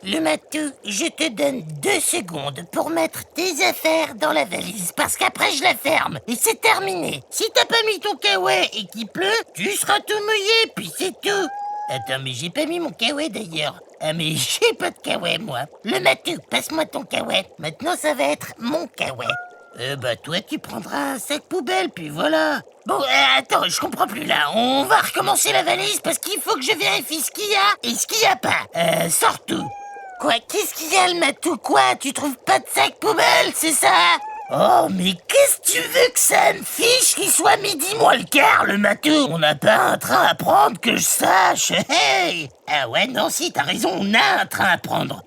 Le matou, je te donne 2 secondes pour mettre tes affaires dans la valise, parce qu'après je la ferme, et c'est terminé. Si t'as pas mis ton kawaii et qu'il pleut, tu seras tout mouillé, puis c'est tout. Attends, mais j'ai pas mis mon kawaii d'ailleurs. Ah mais j'ai pas de kawaii moi. Le matou, passe-moi ton kawaii. Maintenant ça va être mon kawaii. Bah toi tu prendras un sac poubelle, puis voilà. Bon, attends, je comprends plus là. On va recommencer la valise parce qu'il faut que je vérifie ce qu'il y a et ce qu'il y a pas. Sors tout. Quoi? Qu'est-ce qu'il y a, le matou? Quoi? Tu trouves pas de sac poubelle, c'est ça? Oh, mais qu'est-ce que tu veux que ça me fiche qu'il soit midi moins le quart, le matou? On n'a pas un train à prendre que je sache. Hey! Ah ouais, non, si, t'as raison, on a un train à prendre.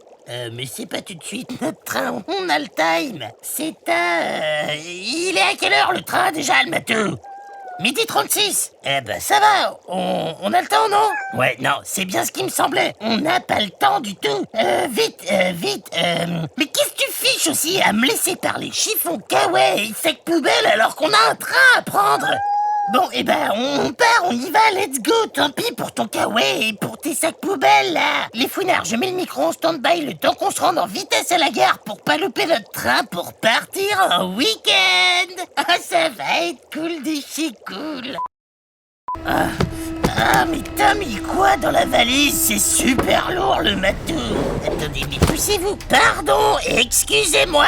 Mais c'est pas tout de suite notre train, on a le time. C'est il est à quelle heure le train déjà, le matou? 12h36. Eh ben ça va, on a le temps, non? Ouais, non, c'est bien ce qui me semblait. On n'a pas le temps du tout. Vite. Mais qu'est-ce que tu fiches aussi à me laisser parler chiffon, kawaii et sac poubelle alors qu'on a un train à prendre? Bon, eh ben, on part, on y va, let's go. Tant pis pour ton kawaii et pour tes sacs poubelles, là. Les fouinards, je mets le micro en stand-by le temps qu'on se rende en vitesse à la gare pour pas louper notre train pour partir en week-end. Ah, ça va être cool de chez cool. Mais t'as mis quoi dans la valise? C'est super lourd, le matou. Attendez, mais poussez-vous. Pardon, excusez-moi.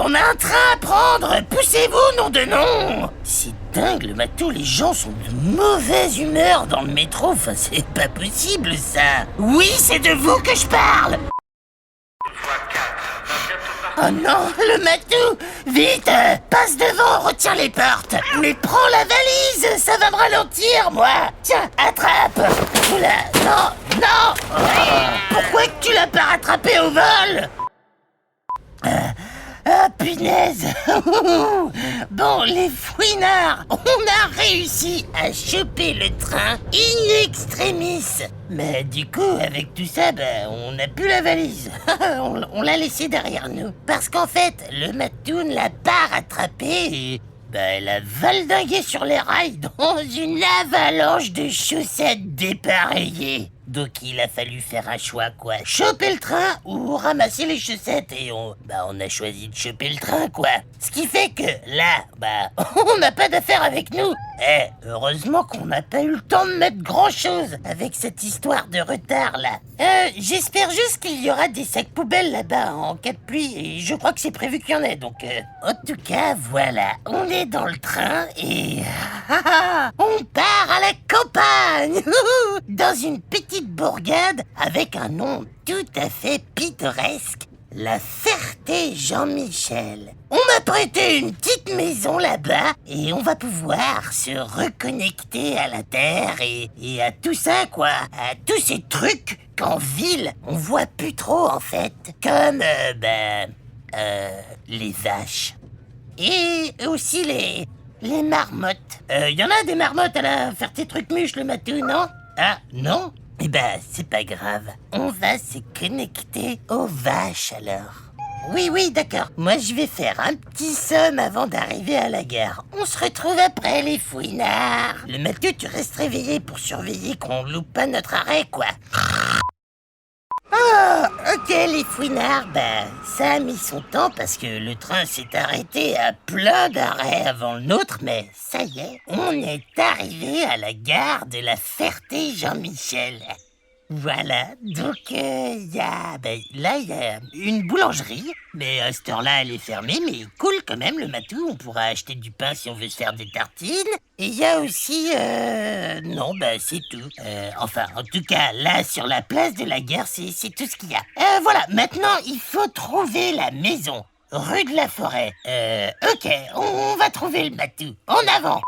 On a un train à prendre. Poussez-vous, nom de nom. C'est dingue, le matou. Les gens sont de mauvaise humeur dans le métro. Enfin, c'est pas possible, ça. Oui, c'est de vous que je parle. Oh non, le matou! Vite! Passe devant, retiens les portes! Mais prends la valise! Ça va me ralentir, moi! Tiens, attrape! Oula, non! Pourquoi que tu l'as pas rattrapé au vol? Punaise! Bon, les fouinards, on a réussi à choper le train in extremis. Mais du coup, avec tout ça, on n'a plus la valise. On l'a laissée derrière nous. Parce qu'en fait, le matou ne l'a pas rattrapée et... elle a valdingué sur les rails dans une avalanche de chaussettes dépareillées. Donc il a fallu faire un choix, quoi. Choper le train ou ramasser les chaussettes. Et on a choisi de choper le train, quoi. Ce qui fait que là, on n'a pas d'affaires avec nous. Heureusement qu'on n'a pas eu le temps de mettre grand-chose avec cette histoire de retard, là. J'espère juste qu'il y aura des sacs poubelles là-bas en cas de pluie. Et je crois que c'est prévu qu'il y en ait, donc... En tout cas, voilà. On est dans le train et... on part à la campagne. Dans une petite bourgade avec un nom tout à fait pittoresque. La Ferté-Jean-Michel. On m'a prêté une petite maison là-bas et on va pouvoir se reconnecter à la terre et à tout ça, quoi. À tous ces trucs qu'en ville, on voit plus trop, en fait. Comme, les vaches. Et aussi les marmottes. Y en a des marmottes à la Ferté-Trucmuche, le matou, non? Ah, non? C'est pas grave. On va se connecter aux vaches, alors. Oui, d'accord. Moi, je vais faire un petit somme avant d'arriver à la gare. On se retrouve après, les fouinards. Le matou, tu restes réveillé pour surveiller qu'on loupe pas notre arrêt, quoi. Ok, les fouinards, ça a mis son temps parce que le train s'est arrêté à plein d'arrêts avant le nôtre, mais ça y est, on est arrivé à la gare de la Ferté-Jean-Michel. Voilà, donc il y a une boulangerie, mais à cette heure-là, elle est fermée, mais cool quand même, le matou, on pourra acheter du pain si on veut se faire des tartines. Et il y a aussi, non, c'est tout. Enfin, en tout cas, là, sur la place de la gare, c'est tout ce qu'il y a. Voilà, maintenant, il faut trouver la maison, rue de la Forêt. Ok, on va trouver le matou, en avant.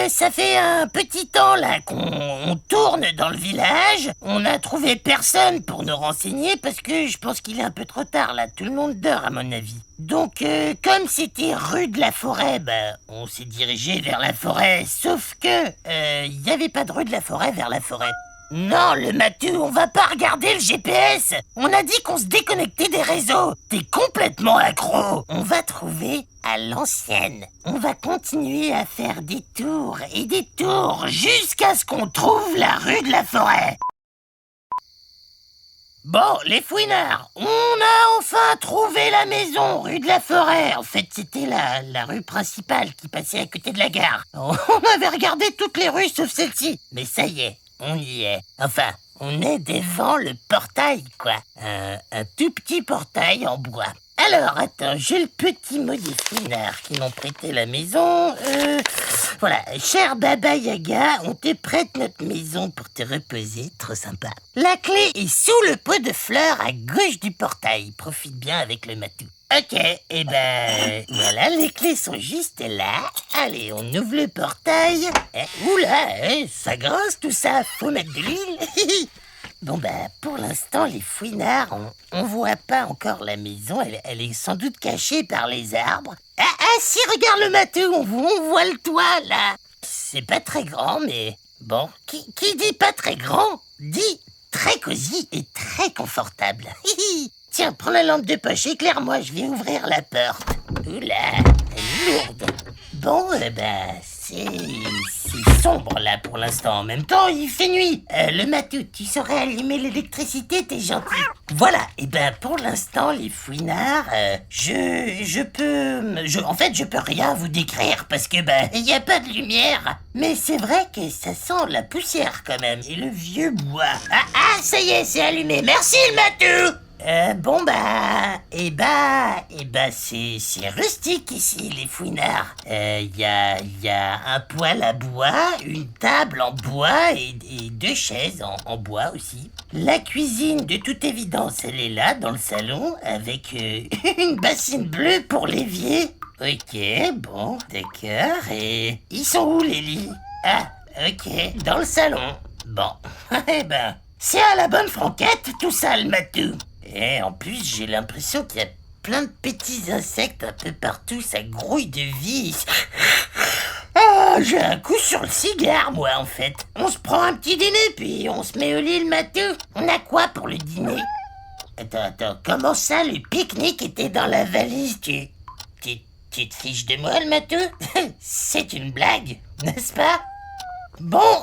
Ça fait un petit temps là qu'on tourne dans le village. On n'a trouvé personne pour nous renseigner parce que je pense qu'il est un peu trop tard là. Tout le monde dort à mon avis. Donc comme c'était rue de la Forêt, on s'est dirigé vers la forêt. Sauf que il n'y avait pas de rue de la Forêt vers la forêt. Non, le matou, on va pas regarder le GPS. On a dit qu'on se déconnectait des réseaux. T'es complètement accro. On va trouver à l'ancienne. On va continuer à faire des tours et des tours jusqu'à ce qu'on trouve la rue de la Forêt. Bon, les fouinards, on a enfin trouvé la maison rue de la Forêt. En fait, c'était la rue principale qui passait à côté de la gare. On avait regardé toutes les rues sauf celle-ci. Mais ça y est, on y est. Enfin, on est devant le portail, quoi. Un tout petit portail en bois. Alors, attends, j'ai le petit mot des fouinards qui m'ont prêté la maison. Voilà, cher Baba Yaga, on te prête notre maison pour te reposer, trop sympa. La clé est sous le pot de fleurs à gauche du portail. Profite bien avec le matou. Ok, et ben voilà, les clés sont juste là. Allez, on ouvre le portail. Oula, ça grince tout ça, faut mettre de l'huile. Bon pour l'instant, les fouinards, on voit pas encore la maison, elle est sans doute cachée par les arbres. Si, regarde le matou, on voit le toit, là. C'est pas très grand, mais bon, qui dit pas très grand, dit très cosy et très confortable. Tiens, prends la lampe de poche, éclaire-moi, je vais ouvrir la porte. Oula, elle est lourde. Bon, c'est sombre là pour l'instant. En même temps, il fait nuit. Le matou, tu saurais allumer l'électricité, t'es gentil. Voilà, pour l'instant, les fouinards, je peux rien vous décrire parce que il y a pas de lumière. Mais c'est vrai que ça sent la poussière quand même et le vieux bois. Ça y est, c'est allumé. Merci le matou. C'est rustique ici, les fouinards. Y a un poêle à bois, une table en bois et deux chaises en bois aussi. La cuisine, de toute évidence, elle est là, dans le salon, avec une bassine bleue pour l'évier. Ok, bon, d'accord. Et ils sont où, les lits? Ah, ok, dans le salon. Bon, c'est à la bonne franquette, tout ça, le matou. Et en plus, j'ai l'impression qu'il y a plein de petits insectes un peu partout, ça grouille de vie. J'ai un coup sur le cigare, moi, en fait. On se prend un petit dîner, puis on se met au lit, le matou. On a quoi pour le dîner? Attends, comment ça, le pique-nique était dans la valise? Tu te fiches de moi, le matou? C'est une blague, n'est-ce pas? Bon,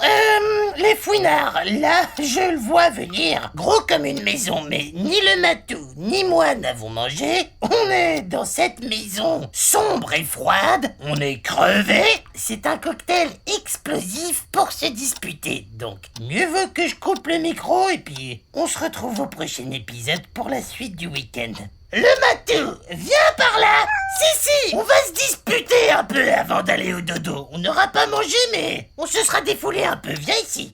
les fouinards, là, je le vois venir, gros comme une maison, mais ni le matou, ni moi n'avons mangé. On est dans cette maison sombre et froide, on est crevés. C'est un cocktail explosif pour se disputer, donc mieux vaut que je coupe le micro et puis on se retrouve au prochain épisode pour la suite du week-end. Le matou, viens par là. Si, on va se disputer un peu avant d'aller au dodo. On n'aura pas mangé, mais on se sera défoulé un peu. Viens ici.